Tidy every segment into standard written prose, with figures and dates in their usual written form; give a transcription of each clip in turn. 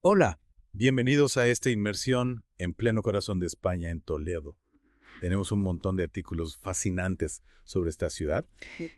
Hola, bienvenidos a esta inmersión en pleno corazón de España, en Toledo. Tenemos un montón de artículos fascinantes sobre esta ciudad,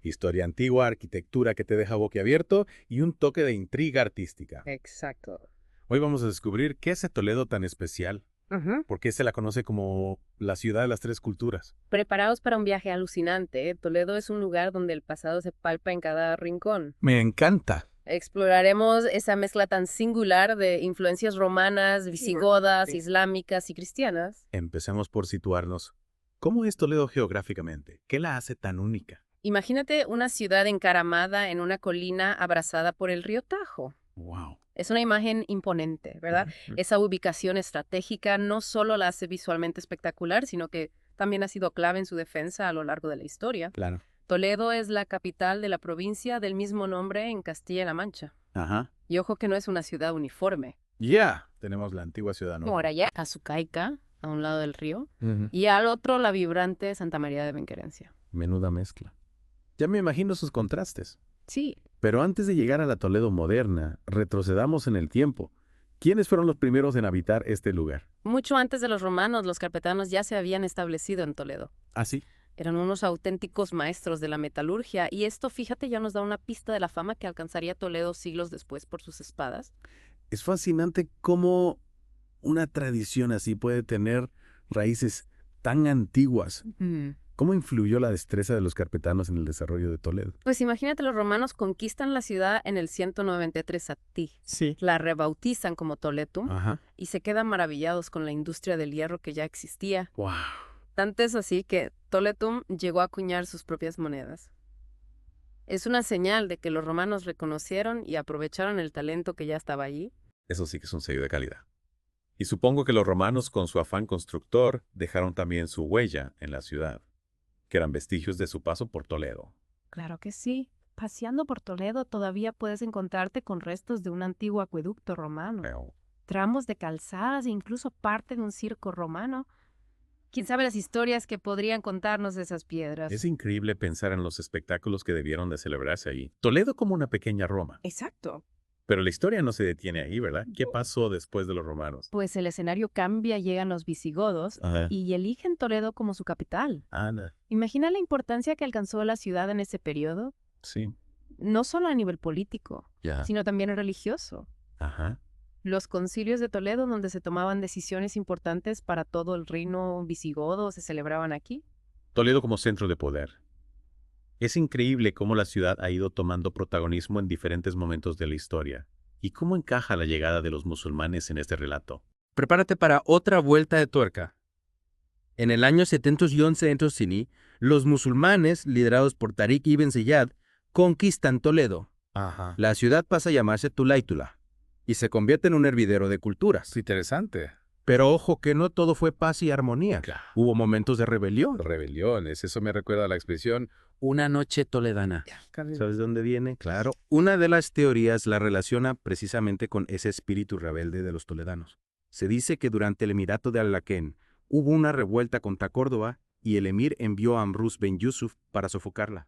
historia antigua, arquitectura que te deja boquiabierto y un toque de intriga artística. Exacto. Hoy vamos a descubrir qué hace Toledo tan especial, Ujú. por qué se la conoce como la ciudad de las tres culturas. Preparaos para un viaje alucinante. Toledo es un lugar donde el pasado se palpa en cada rincón. Me encanta. Exploraremos esa mezcla tan singular de influencias romanas, visigodas, Sí. islámicas y cristianas. Empecemos por situarnos. ¿Cómo es Toledo geográficamente? ¿Qué la hace tan única? Imagínate una ciudad encaramada en una colina abrazada por el río Tajo. Wow. Es una imagen imponente, ¿verdad? Ujú. Esa ubicación estratégica no solo la hace visualmente espectacular, sino que también ha sido clave en su defensa a lo largo de la historia. Claro. Toledo es la capital de la provincia del mismo nombre en Castilla-La Mancha. Ajá. Y ojo que no es una ciudad uniforme. Ya, tenemos la antigua ciudad norte. Muralla Azucaica, a un lado del río, Ujú. y al otro la vibrante Santa María de Benquerencia. Menuda mezcla. Ya me imagino sus contrastes. Sí, Pero antes de llegar a la Toledo moderna, retrocedamos en el tiempo. ¿Quiénes fueron los primeros en habitar este lugar? mucho antes de los romanos, los carpetanos ya se habían establecido en Toledo. ¿Ah, sí? Eran unos auténticos maestros de la metalurgia, y esto, fíjate, ya nos da una pista de la fama que alcanzaría Toledo siglos después por sus espadas. Es fascinante cómo una tradición así puede tener raíces tan antiguas. ¿Cómo influyó la destreza de los carpetanos en el desarrollo de Toledo? Pues imagínate, los romanos conquistan la ciudad en el 193 a.T. Sí. La rebautizan como Toletum Ajá. y se quedan maravillados con la industria del hierro que ya existía. Wow. Tanto es así que Toletum llegó a acuñar sus propias monedas. Es una señal de que los romanos reconocieron y aprovecharon el talento que ya estaba allí. Eso sí que es un sello de calidad. Y supongo que los romanos, con su afán constructor, dejaron también su huella en la ciudad, que eran vestigios de su paso por Toledo. Claro que sí. Paseando por Toledo todavía puedes encontrarte con restos de un antiguo acueducto romano, Pero tramos de calzadas e incluso parte de un circo romano. ¿Quién sabe las historias que podrían contarnos de esas piedras? es increíble pensar en los espectáculos que debieron de celebrarse allí. Toledo como una pequeña Roma. Exacto. Pero la historia no se detiene ahí, ¿verdad? ¿Qué pasó después de los romanos? Pues el escenario cambia, llegan los visigodos Ajá. y eligen Toledo como su capital. Ana. Imagina la importancia que alcanzó la ciudad en ese periodo, Sí. no solo a nivel político, Ya. sino también religioso. Ajá. Los concilios de Toledo, donde se tomaban decisiones importantes para todo el reino visigodo, se celebraban aquí. Toledo como centro de poder. Es increíble cómo la ciudad ha ido tomando protagonismo en diferentes momentos de la historia. ¿Y cómo encaja la llegada de los musulmanes en este relato? Prepárate para otra vuelta de tuerca. En el año 711 a.C., los musulmanes, liderados por Tariq ibn Ziyad, conquistan Toledo. Ajá. La ciudad pasa a llamarse Tulaitula y se convierte en un hervidero de culturas. Interesante. Pero ojo que no todo fue paz y armonía. Claro. Hubo momentos de rebelión. Rebeliones, eso me recuerda a la expresión. Una noche toledana. ¿Sabes de dónde viene? Claro, una de las teorías la relaciona precisamente con ese espíritu rebelde de los toledanos. Se dice que durante el Emirato de Alaquén hubo una revuelta contra Córdoba y el emir envió a Amrus ben Yusuf para sofocarla.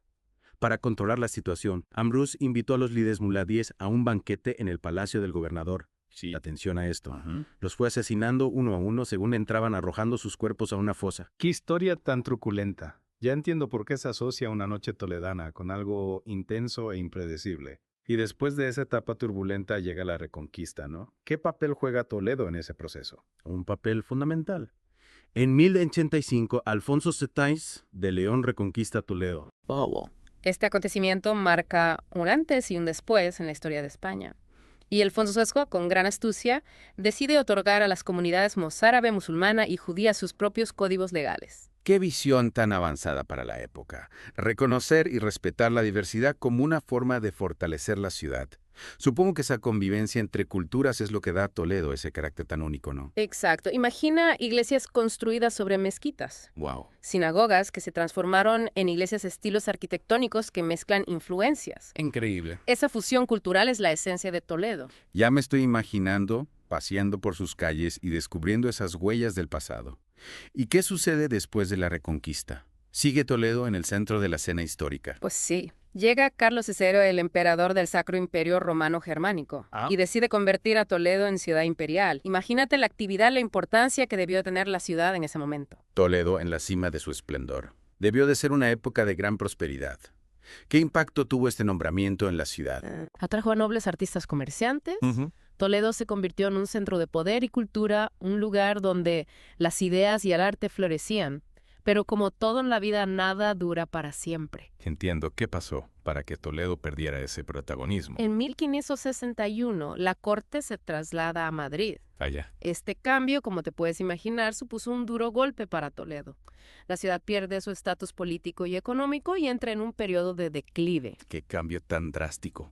Para controlar la situación, Amrus invitó a los líderes muladíes a un banquete en el palacio del gobernador. Sí. Atención a esto. Ajá. Los fue asesinando uno a uno según entraban, arrojando sus cuerpos a una fosa. Qué historia tan truculenta. Ya entiendo por qué se asocia una noche toledana con algo intenso e impredecible. Y después de esa etapa turbulenta llega la reconquista, ¿no? ¿Qué papel juega Toledo en ese proceso? Un papel fundamental. En 1085, Alfonso Setáis de León reconquista Toledo. Este acontecimiento marca un antes y un después en la historia de España. Y Alfonso VI, con gran astucia, decide otorgar a las comunidades mozárabe, musulmana y judía sus propios códigos legales. Qué visión tan avanzada para la época. Reconocer y respetar la diversidad como una forma de fortalecer la ciudad. Supongo que esa convivencia entre culturas es lo que da a Toledo ese carácter tan único, ¿no? Exacto. Imagina iglesias construidas sobre mezquitas, Wow. sinagogas que se transformaron en iglesias estilos arquitectónicos que mezclan influencias. Increíble. Esa fusión cultural es la esencia de Toledo. Ya me estoy imaginando paseando por sus calles y descubriendo esas huellas del pasado. ¿Y qué sucede después de la reconquista? Sigue Toledo en el centro de la escena histórica. Pues sí. Llega Carlos III, el emperador del Sacro Imperio Romano Germánico, y decide convertir a Toledo en ciudad imperial. Imagínate la actividad, la importancia que debió tener la ciudad en ese momento. Toledo en la cima de su esplendor. Debió de ser una época de gran prosperidad. ¿Qué impacto tuvo este nombramiento en la ciudad? Atrajo a nobles artistas comerciantes. Toledo se convirtió en un centro de poder y cultura, un lugar donde las ideas y el arte florecían. Pero como todo en la vida, nada dura para siempre. Entiendo qué pasó para que Toledo perdiera ese protagonismo. En 1561, la corte se traslada a Madrid. Allá. Este cambio, como te puedes imaginar, supuso un duro golpe para Toledo. La ciudad pierde su estatus político y económico y entra en un periodo de declive. Qué cambio tan drástico.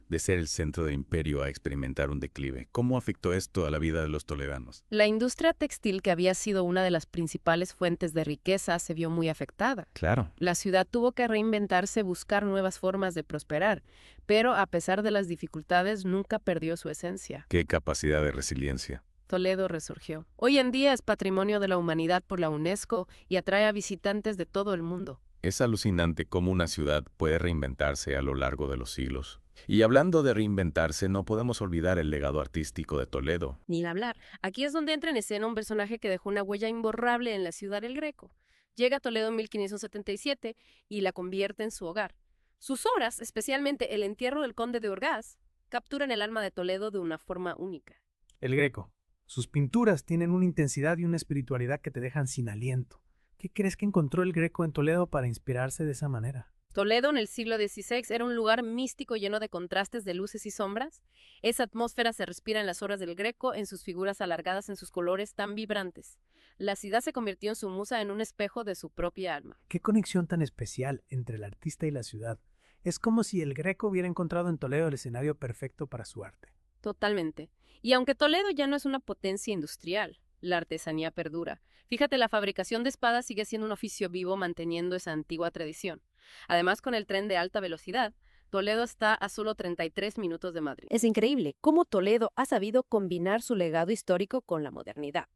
De ser el centro del imperio a experimentar un declive. ¿Cómo afectó esto a la vida de los toledanos? La industria textil, que había sido una de las principales fuentes de riqueza, se vio muy afectada. Claro. La ciudad tuvo que reinventarse, buscar nuevas formas de prosperar, pero a pesar de las dificultades, nunca perdió su esencia. Qué capacidad de resiliencia. Toledo resurgió. Hoy en día es Patrimonio de la Humanidad por la UNESCO y atrae a visitantes de todo el mundo. Es alucinante cómo una ciudad puede reinventarse a lo largo de los siglos. Y hablando de reinventarse, no podemos olvidar el legado artístico de Toledo. Ni hablar. Aquí es donde entra en escena un personaje que dejó una huella imborrable en la ciudad del Greco. Llega a Toledo en 1577 y la convierte en su hogar. Sus obras, especialmente El entierro del conde de Orgaz, capturan el alma de Toledo de una forma única. El Greco. Sus pinturas tienen una intensidad y una espiritualidad que te dejan sin aliento. ¿Qué crees que encontró el Greco en Toledo para inspirarse de esa manera? Toledo en el siglo XVI era un lugar místico lleno de contrastes de luces y sombras. Esa atmósfera se respira en las obras del Greco, en sus figuras alargadas, en sus colores tan vibrantes. La ciudad se convirtió en su musa, en un espejo de su propia alma. ¿Qué conexión tan especial entre el artista y la ciudad? Es como si el Greco hubiera encontrado en Toledo el escenario perfecto para su arte. Totalmente. Y aunque Toledo ya no es una potencia industrial, la artesanía perdura. Fíjate, la fabricación de espadas sigue siendo un oficio vivo, manteniendo esa antigua tradición. Además, con el tren de alta velocidad, Toledo está a solo 33 minutos de Madrid. Es increíble cómo Toledo ha sabido combinar su legado histórico con la modernidad.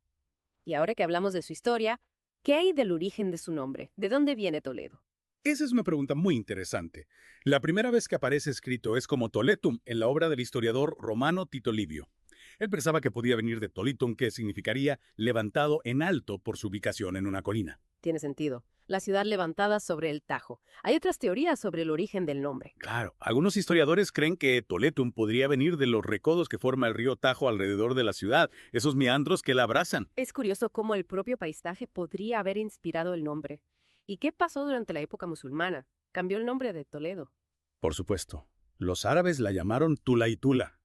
Y ahora que hablamos de su historia, ¿qué hay del origen de su nombre? ¿De dónde viene Toledo? Esa es una pregunta muy interesante. La primera vez que aparece escrito es como Toletum en la obra del historiador romano Tito Livio. Él pensaba que podía venir de Tolitum, que significaría levantado en alto por su ubicación en una colina. Tiene sentido. La ciudad levantada sobre el Tajo. Hay otras teorías sobre el origen del nombre. Claro, algunos historiadores creen que Toletum podría venir de los recodos que forma el río Tajo alrededor de la ciudad, esos meandros que la abrazan. Es curioso cómo el propio paisaje podría haber inspirado el nombre. ¿Y qué pasó durante la época musulmana? Cambió el nombre de Toledo. Por supuesto, los árabes la llamaron Tulaitula.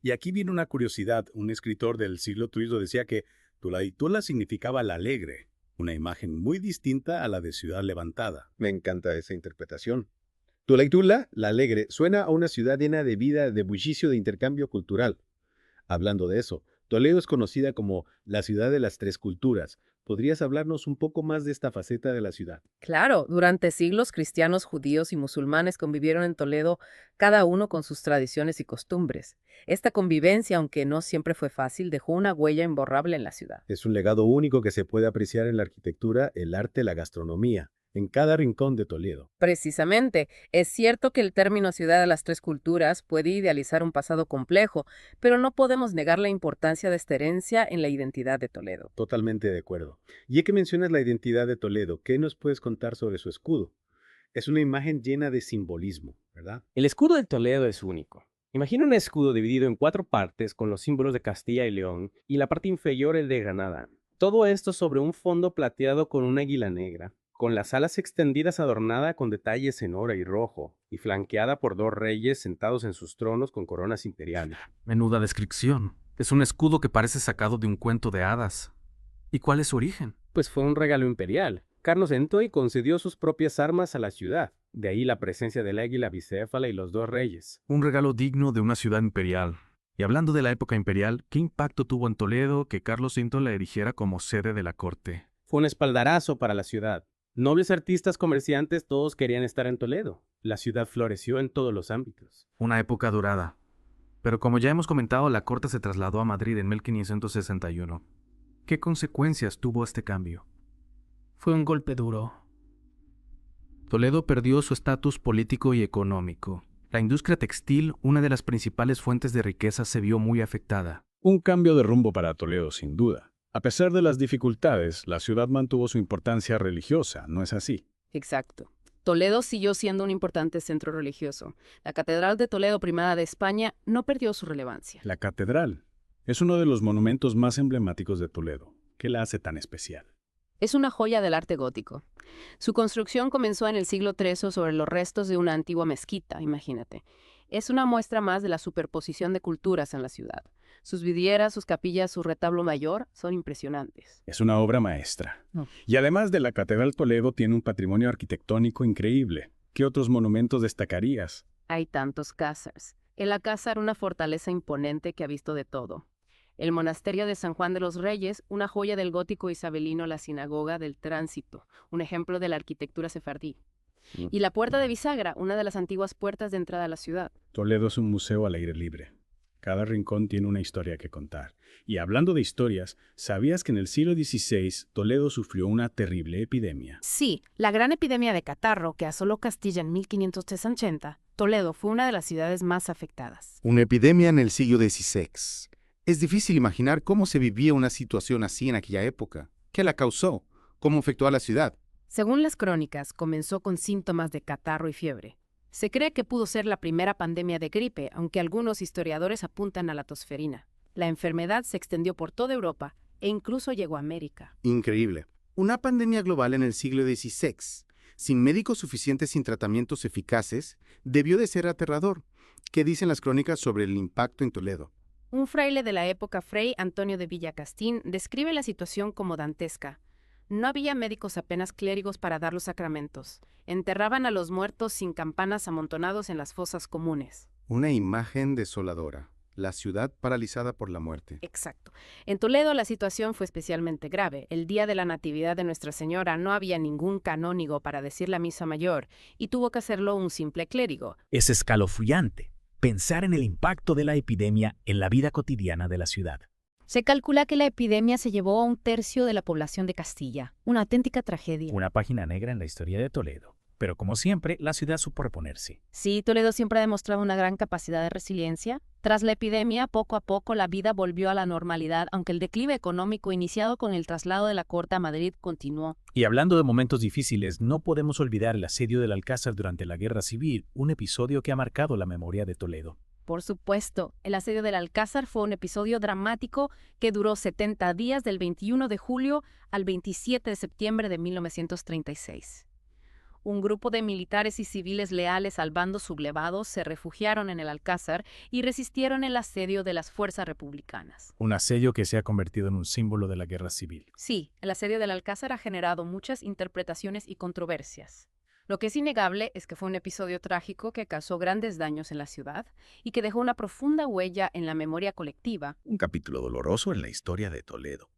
Y aquí viene una curiosidad. Un escritor del siglo II decía que Tulaitula significaba la alegre, una imagen muy distinta a la de ciudad levantada. Me encanta esa interpretación. Tulaitula, la alegre, suena a una ciudad llena de vida, de bullicio, de intercambio cultural. Hablando de eso, Toledo es conocida como la ciudad de las tres culturas. ¿Podrías hablarnos un poco más de esta faceta de la ciudad? Claro, durante siglos cristianos, judíos y musulmanes convivieron en Toledo, cada uno con sus tradiciones y costumbres. Esta convivencia, aunque no siempre fue fácil, dejó una huella imborrable en la ciudad. Es un legado único que se puede apreciar en la arquitectura, el arte, la gastronomía, en cada rincón de Toledo. Precisamente, es cierto que el término ciudad de las tres culturas puede idealizar un pasado complejo, pero no podemos negar la importancia de esta herencia en la identidad de Toledo. Totalmente de acuerdo. Ya que mencionas la identidad de Toledo, ¿qué nos puedes contar sobre su escudo? Es una imagen llena de simbolismo, ¿verdad? El escudo de Toledo es único. Imagina un escudo dividido en 4 partes con los símbolos de Castilla y León y la parte inferior el de Granada. Todo esto sobre un fondo plateado con una águila negra, con las alas extendidas adornada con detalles en oro y rojo, y flanqueada por 2 reyes sentados en sus tronos con coronas imperiales. Menuda descripción. Es un escudo que parece sacado de un cuento de hadas. ¿Y cuál es su origen? Pues fue un regalo imperial. Carlos Entoy concedió sus propias armas a la ciudad. De ahí la presencia del águila bicéfala y los 2 reyes. Un regalo digno de una ciudad imperial. Y hablando de la época imperial, ¿qué impacto tuvo en Toledo que Carlos V la erigiera como sede de la corte? Fue un espaldarazo para la ciudad. Nobles, artistas, comerciantes, todos querían estar en Toledo. La ciudad floreció en todos los ámbitos. Una época dorada. Pero como ya hemos comentado, la corte se trasladó a Madrid en 1561. ¿Qué consecuencias tuvo este cambio? Fue un golpe duro. Toledo perdió su estatus político y económico. La industria textil, una de las principales fuentes de riqueza, se vio muy afectada. Un cambio de rumbo para Toledo, sin duda. A pesar de las dificultades, la ciudad mantuvo su importancia religiosa, ¿no es así? Exacto. Toledo siguió siendo un importante centro religioso. La Catedral de Toledo, primada de España, no perdió su relevancia. La catedral es uno de los monumentos más emblemáticos de Toledo. ¿Qué la hace tan especial? Es una joya del arte gótico. Su construcción comenzó en el siglo III sobre los restos de una antigua mezquita, imagínate. Es una muestra más de la superposición de culturas en la ciudad. Sus vidrieras, sus capillas, su retablo mayor son impresionantes. Es una obra maestra. Y además de la Catedral Toledo tiene un patrimonio arquitectónico increíble. ¿Qué otros monumentos destacarías? Hay tantos cásars. El Alcázar, una fortaleza imponente que ha visto de todo. El monasterio de San Juan de los Reyes, una joya del gótico isabelino, la sinagoga del Tránsito, un ejemplo de la arquitectura sefardí. Y la Puerta de Bisagra, una de las antiguas puertas de entrada a la ciudad. Toledo es un museo al aire libre. Cada rincón tiene una historia que contar. Y hablando de historias, ¿sabías que en el siglo XVI Toledo sufrió una terrible epidemia? Sí, la gran epidemia de catarro que asoló Castilla en 1560, Toledo fue una de las ciudades más afectadas. Una epidemia en el siglo XVI. Es difícil imaginar cómo se vivía una situación así en aquella época. ¿Qué la causó? ¿Cómo afectó a la ciudad? Según las crónicas, comenzó con síntomas de catarro y fiebre. Se cree que pudo ser la primera pandemia de gripe, aunque algunos historiadores apuntan a la tosferina. La enfermedad se extendió por toda Europa e incluso llegó a América. Increíble. Una pandemia global en el siglo XVI, sin médicos suficientes, sin tratamientos eficaces, debió de ser aterrador. ¿Qué dicen las crónicas sobre el impacto en Toledo? Un fraile de la época, Fray Antonio de Villacastín, describe la situación como dantesca. No había médicos, apenas clérigos para dar los sacramentos. Enterraban a los muertos sin campanas, amontonados en las fosas comunes. Una imagen desoladora. La ciudad paralizada por la muerte. Exacto. En Toledo la situación fue especialmente grave. El día de la Natividad de Nuestra Señora no había ningún canónigo para decir la misa mayor, y tuvo que hacerlo un simple clérigo. Es escalofriante pensar en el impacto de la epidemia en la vida cotidiana de la ciudad. Se calcula que la epidemia se llevó a 1/3 de la población de Castilla. Una auténtica tragedia. Una página negra en la historia de Toledo. Pero como siempre, la ciudad supo reponerse. Sí, Toledo siempre ha demostrado una gran capacidad de resiliencia. Tras la epidemia, poco a poco la vida volvió a la normalidad, aunque el declive económico iniciado con el traslado de la corte a Madrid continuó. Y hablando de momentos difíciles, no podemos olvidar el asedio del Alcázar durante la Guerra Civil, un episodio que ha marcado la memoria de Toledo. Por supuesto, el asedio del Alcázar fue un episodio dramático que duró 70 días del 21 de julio al 27 de septiembre de 1936. Un grupo de militares y civiles leales al bando sublevado se refugiaron en el Alcázar y resistieron el asedio de las fuerzas republicanas. Un asedio que se ha convertido en un símbolo de la Guerra Civil. Sí, el asedio del Alcázar ha generado muchas interpretaciones y controversias. Lo que es innegable es que fue un episodio trágico que causó grandes daños en la ciudad y que dejó una profunda huella en la memoria colectiva. Un capítulo doloroso en la historia de Toledo.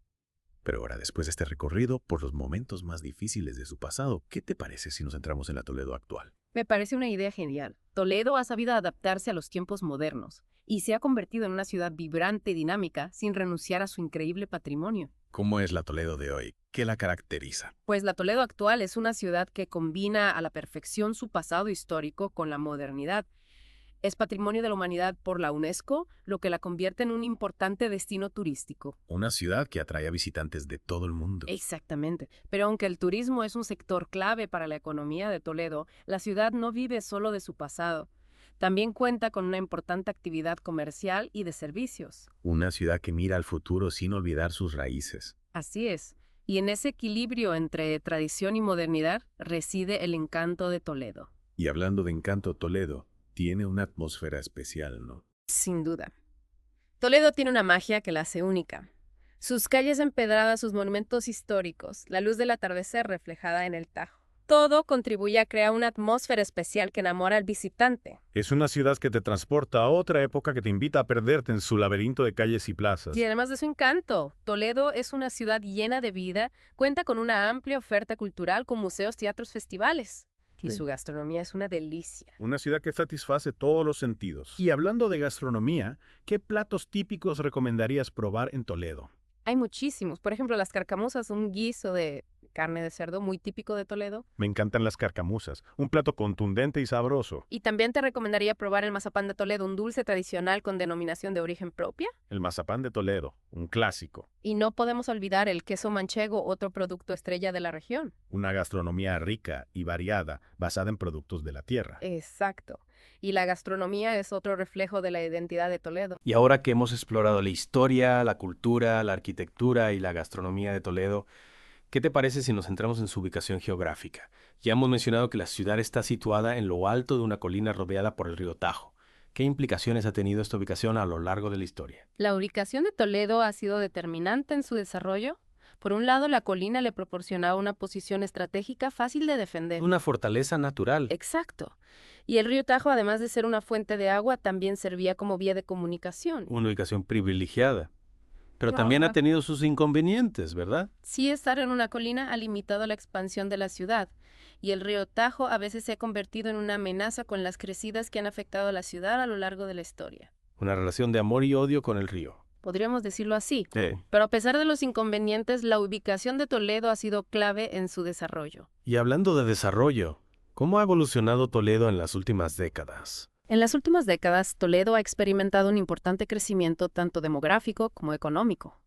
Pero ahora, después de este recorrido por los momentos más difíciles de su pasado, ¿qué te parece si nos centramos en la Toledo actual? Me parece una idea genial. Toledo ha sabido adaptarse a los tiempos modernos y se ha convertido en una ciudad vibrante y dinámica sin renunciar a su increíble patrimonio. ¿Cómo es la Toledo de hoy? ¿Qué la caracteriza? Pues la Toledo actual es una ciudad que combina a la perfección su pasado histórico con la modernidad. Es Patrimonio de la Humanidad por la UNESCO, lo que la convierte en un importante destino turístico. Una ciudad que atrae a visitantes de todo el mundo. Exactamente. Pero aunque el turismo es un sector clave para la economía de Toledo, la ciudad no vive solo de su pasado. También cuenta con una importante actividad comercial y de servicios. Una ciudad que mira al futuro sin olvidar sus raíces. Así es. Y en ese equilibrio entre tradición y modernidad reside el encanto de Toledo. Y hablando de encanto, Toledo tiene una atmósfera especial, ¿no? Sin duda. Toledo tiene una magia que la hace única. Sus calles empedradas, sus monumentos históricos, la luz del atardecer reflejada en el Tajo. Todo contribuye a crear una atmósfera especial que enamora al visitante. Es una ciudad que te transporta a otra época que te invita a perderte en su laberinto de calles y plazas. Y además de su encanto, Toledo es una ciudad llena de vida, cuenta con una amplia oferta cultural con museos, teatros, festivales. Y su gastronomía es una delicia. Una ciudad que satisface todos los sentidos. Y hablando de gastronomía, ¿qué platos típicos recomendarías probar en Toledo? Hay muchísimos. Por ejemplo, las carcamuzas, un guiso de carne de cerdo, muy típico de Toledo. Me encantan las carcamuzas, un plato contundente y sabroso. Y también te recomendaría probar el mazapán de Toledo, un dulce tradicional con denominación de origen propia. El mazapán de Toledo, un clásico. Y no podemos olvidar el queso manchego, otro producto estrella de la región. Una gastronomía rica y variada, basada en productos de la tierra. Exacto. Y la gastronomía es otro reflejo de la identidad de Toledo. Y ahora que hemos explorado la historia, la cultura, la arquitectura y la gastronomía de Toledo, ¿qué te parece si nos centramos en su ubicación geográfica? Ya hemos mencionado que la ciudad está situada en lo alto de una colina rodeada por el río Tajo. ¿Qué implicaciones ha tenido esta ubicación a lo largo de la historia? La ubicación de Toledo ha sido determinante en su desarrollo. Por un lado, la colina le proporcionaba una posición estratégica fácil de defender. Una fortaleza natural. Exacto. Y el río Tajo, además de ser una fuente de agua, también servía como vía de comunicación. Una ubicación privilegiada. Pero también ha tenido sus inconvenientes, ¿verdad? Sí, estar en una colina ha limitado la expansión de la ciudad. Y el río Tajo a veces se ha convertido en una amenaza con las crecidas que han afectado a la ciudad a lo largo de la historia. Una relación de amor y odio con el río. Podríamos decirlo así. Pero a pesar de los inconvenientes, la ubicación de Toledo ha sido clave en su desarrollo. Y hablando de desarrollo, ¿cómo ha evolucionado Toledo en las últimas décadas? En las últimas décadas, Toledo ha experimentado un importante crecimiento tanto demográfico como económico.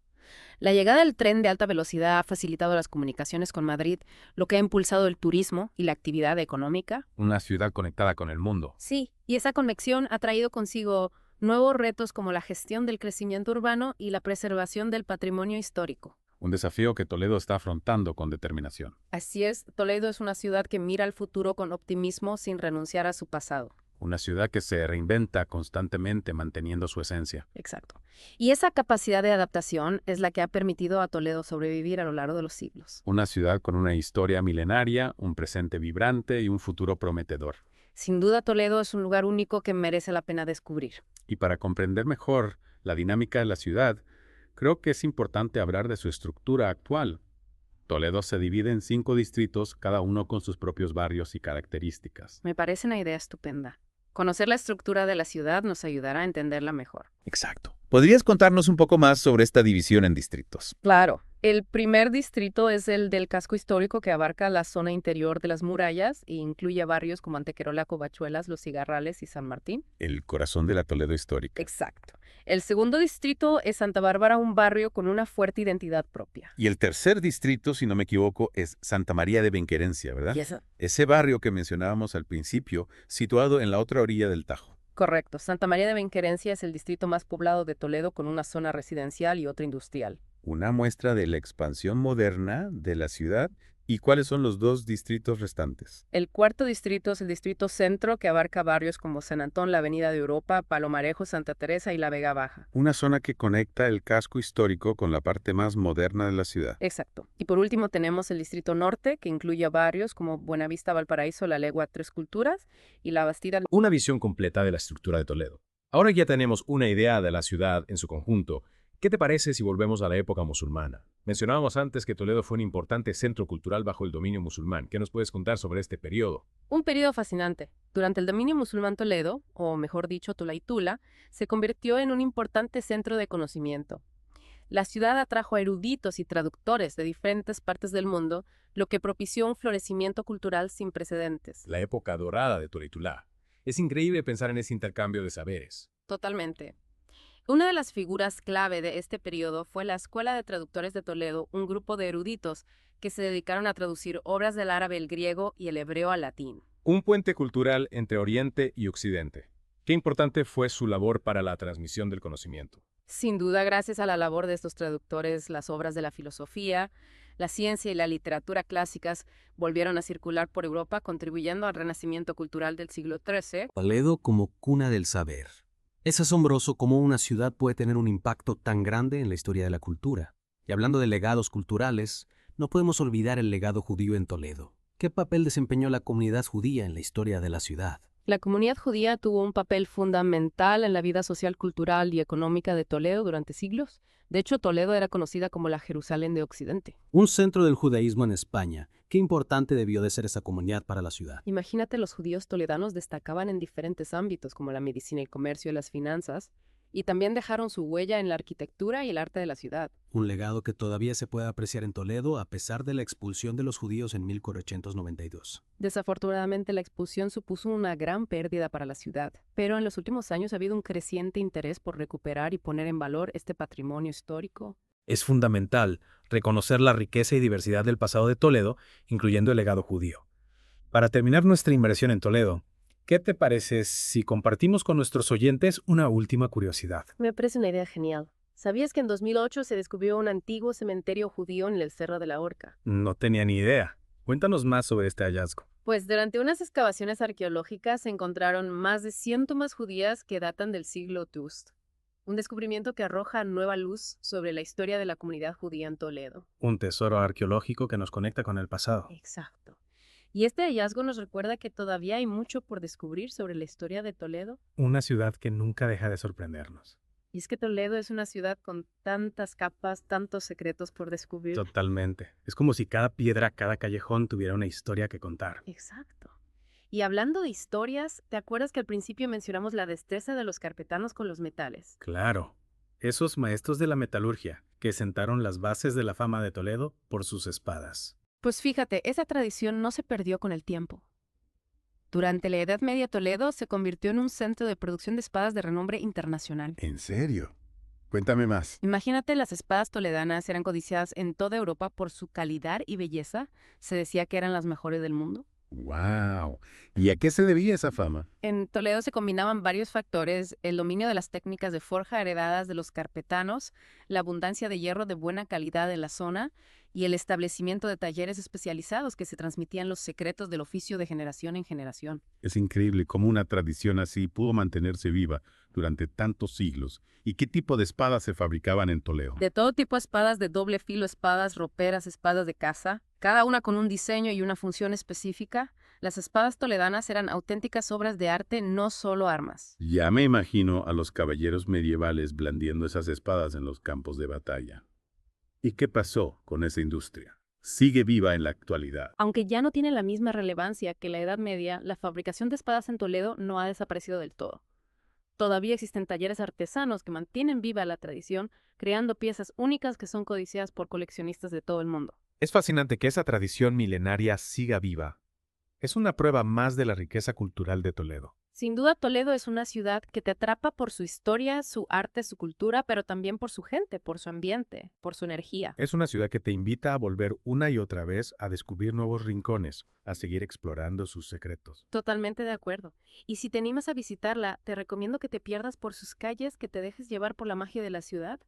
La llegada del tren de alta velocidad ha facilitado las comunicaciones con Madrid, lo que ha impulsado el turismo y la actividad económica. Una ciudad conectada con el mundo. Sí, y esa conexión ha traído consigo nuevos retos como la gestión del crecimiento urbano y la preservación del patrimonio histórico. Un desafío que Toledo está afrontando con determinación. Así es, Toledo es una ciudad que mira al futuro con optimismo sin renunciar a su pasado. Una ciudad que se reinventa constantemente manteniendo su esencia. Exacto. Y esa capacidad de adaptación es la que ha permitido a Toledo sobrevivir a lo largo de los siglos. Una ciudad con una historia milenaria, un presente vibrante y un futuro prometedor. Sin duda, Toledo es un lugar único que merece la pena descubrir. Y para comprender mejor la dinámica de la ciudad, creo que es importante hablar de su estructura actual. Toledo se divide en 5 distritos, cada uno con sus propios barrios y características. Me parece una idea estupenda. Conocer la estructura de la ciudad nos ayudará a entenderla mejor. Exacto. ¿Podrías contarnos un poco más sobre esta división en distritos? Claro. El primer distrito es el del casco histórico, que abarca la zona interior de las murallas e incluye barrios como Antequerola, Covachuelas, Los Cigarrales y San Martín. El corazón de la Toledo histórica. Exacto. El segundo distrito es Santa Bárbara, un barrio con una fuerte identidad propia. Y el tercer distrito, si no me equivoco, es Santa María de Benquerencia, ¿verdad? ¿Y eso? Ese barrio que mencionábamos al principio, situado en la otra orilla del Tajo. Correcto. Santa María de Benquerencia es el distrito más poblado de Toledo, con una zona residencial y otra industrial. Una muestra de la expansión moderna de la ciudad. ¿Y cuáles son los 2 distritos restantes? El cuarto distrito es el distrito centro, que abarca barrios como San Antón, la Avenida de Europa, Palomarejo, Santa Teresa y la Vega Baja. Una zona que conecta el casco histórico con la parte más moderna de la ciudad. Exacto. Y por último tenemos el distrito norte, que incluye barrios como Buenavista, Valparaíso, La Legua, Tres Culturas y La Bastida. Una visión completa de la estructura de Toledo. Ahora ya tenemos una idea de la ciudad en su conjunto. ¿Qué te parece si volvemos a la época musulmana? Mencionábamos antes que Toledo fue un importante centro cultural bajo el dominio musulmán. ¿Qué nos puedes contar sobre este periodo? Un periodo fascinante. Durante el dominio musulmán, Toledo, o mejor dicho, Tulaitula, se convirtió en un importante centro de conocimiento. La ciudad atrajo a eruditos y traductores de diferentes partes del mundo, lo que propició un florecimiento cultural sin precedentes. La época dorada de Tulaitulá. Es increíble pensar en ese intercambio de saberes. Totalmente. Una de las figuras clave de este periodo fue la Escuela de Traductores de Toledo, un grupo de eruditos que se dedicaron a traducir obras del árabe, el griego y el hebreo al latín. Un puente cultural entre Oriente y Occidente. Qué importante fue su labor para la transmisión del conocimiento. Sin duda, gracias a la labor de estos traductores, las obras de la filosofía, la ciencia y la literatura clásicas volvieron a circular por Europa, contribuyendo al renacimiento cultural del siglo XIII. Toledo como cuna del saber. Es asombroso cómo una ciudad puede tener un impacto tan grande en la historia de la cultura. Y hablando de legados culturales, no podemos olvidar el legado judío en Toledo. ¿Qué papel desempeñó la comunidad judía en la historia de la ciudad? La comunidad judía tuvo un papel fundamental en la vida social, cultural y económica de Toledo durante siglos. De hecho, Toledo era conocida como la Jerusalén de Occidente. Un centro del judaísmo en España. Qué importante debió de ser esa comunidad para la ciudad. Imagínate, los judíos toledanos destacaban en diferentes ámbitos como la medicina, el comercio y las finanzas. Y también dejaron su huella en la arquitectura y el arte de la ciudad. Un legado que todavía se puede apreciar en Toledo a pesar de la expulsión de los judíos en 1492. Desafortunadamente, la expulsión supuso una gran pérdida para la ciudad, pero en los últimos años ha habido un creciente interés por recuperar y poner en valor este patrimonio histórico. Es fundamental reconocer la riqueza y diversidad del pasado de Toledo, incluyendo el legado judío. Para terminar nuestra inmersión en Toledo, ¿qué te parece si compartimos con nuestros oyentes una última curiosidad? Me parece una idea genial. ¿Sabías que en 2008 se descubrió un antiguo cementerio judío en el Cerro de la Horca? No tenía ni idea. Cuéntanos más sobre este hallazgo. Pues durante unas excavaciones arqueológicas se encontraron más de 100 tumbas judías que datan del siglo II. Un descubrimiento que arroja nueva luz sobre la historia de la comunidad judía en Toledo. Un tesoro arqueológico que nos conecta con el pasado. Exacto. Y este hallazgo nos recuerda que todavía hay mucho por descubrir sobre la historia de Toledo. Una ciudad que nunca deja de sorprendernos. Y es que Toledo es una ciudad con tantas capas, tantos secretos por descubrir. Totalmente. Es como si cada piedra, cada callejón tuviera una historia que contar. Exacto. Y hablando de historias, ¿te acuerdas que al principio mencionamos la destreza de los carpetanos con los metales? Claro. Esos maestros de la metalurgia que sentaron las bases de la fama de Toledo por sus espadas. Pues fíjate, esa tradición no se perdió con el tiempo. Durante la Edad Media, Toledo se convirtió en un centro de producción de espadas de renombre internacional. ¿En serio? Cuéntame más. Imagínate, las espadas toledanas eran codiciadas en toda Europa por su calidad y belleza. Se decía que eran las mejores del mundo. ¡Wow! ¿Y a qué se debía esa fama? En Toledo se combinaban varios factores: el dominio de las técnicas de forja heredadas de los carpetanos, la abundancia de hierro de buena calidad en la zona y el establecimiento de talleres especializados que se transmitían los secretos del oficio de generación en generación. Es increíble cómo una tradición así pudo mantenerse viva durante tantos siglos. ¿Y qué tipo de espadas se fabricaban en Toledo? De todo tipo de espadas de doble filo, espadas roperas, espadas de caza, cada una con un diseño y una función específica. Las espadas toledanas eran auténticas obras de arte, no solo armas. Ya me imagino a los caballeros medievales blandiendo esas espadas en los campos de batalla. ¿Y qué pasó con esa industria? Sigue viva en la actualidad. Aunque ya no tiene la misma relevancia que la Edad Media, la fabricación de espadas en Toledo no ha desaparecido del todo. Todavía existen talleres artesanos que mantienen viva la tradición, creando piezas únicas que son codiciadas por coleccionistas de todo el mundo. Es fascinante que esa tradición milenaria siga viva. Es una prueba más de la riqueza cultural de Toledo. Sin duda, Toledo es una ciudad que te atrapa por su historia, su arte, su cultura, pero también por su gente, por su ambiente, por su energía. Es una ciudad que te invita a volver una y otra vez a descubrir nuevos rincones, a seguir explorando sus secretos. Totalmente de acuerdo. Y si te animas a visitarla, te recomiendo que te pierdas por sus calles, que te dejes llevar por la magia de la ciudad.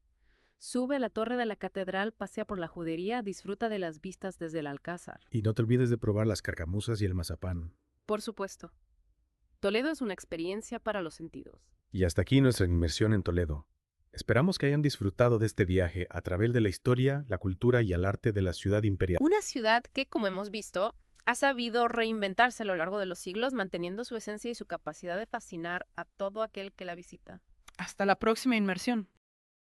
Sube a la torre de la catedral, pasea por la judería, disfruta de las vistas desde el alcázar. Y no te olvides de probar las carcamuzas y el mazapán. Por supuesto. Toledo es una experiencia para los sentidos. Y hasta aquí nuestra inmersión en Toledo. Esperamos que hayan disfrutado de este viaje a través de la historia, la cultura y el arte de la ciudad imperial. Una ciudad que, como hemos visto, ha sabido reinventarse a lo largo de los siglos, manteniendo su esencia y su capacidad de fascinar a todo aquel que la visita. Hasta la próxima inmersión.